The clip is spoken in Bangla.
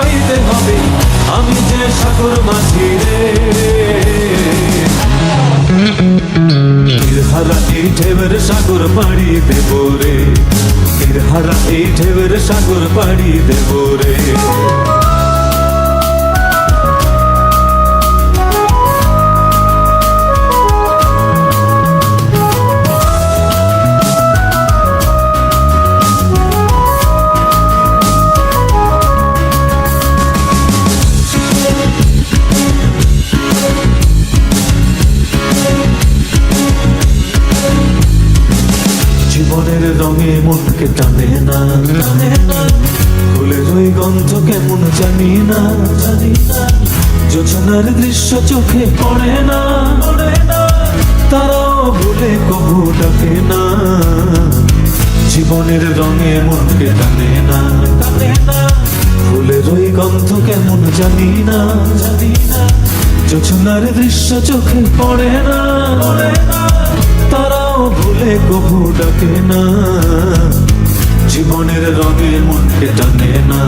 পাইতে হবে, আমি যে সাগর মাঝি রে। তীরহারা এই ঢেউয়ের সাগর পাড়ি দেব রে, তীরহারা এই ঢেউয়ের সাগর পাড়ি দেব রে। জীবনের রঙে মনকে টানে না, ফুলের ওই গন্ধ কেমন জানি না, জোছনার দৃশ্য চোখে পড়ে না, তারাও ভুলে কবু ডাকে না। জীবনের রঙে মনকে টানে না, ফুলের ওই গন্ধ কেমন জানি না, জোছনার দৃশ্য চোখে পড়ে না, তারাও ভুলে কবু ডাকে না। জীবনের রঙে মনকে টানে না।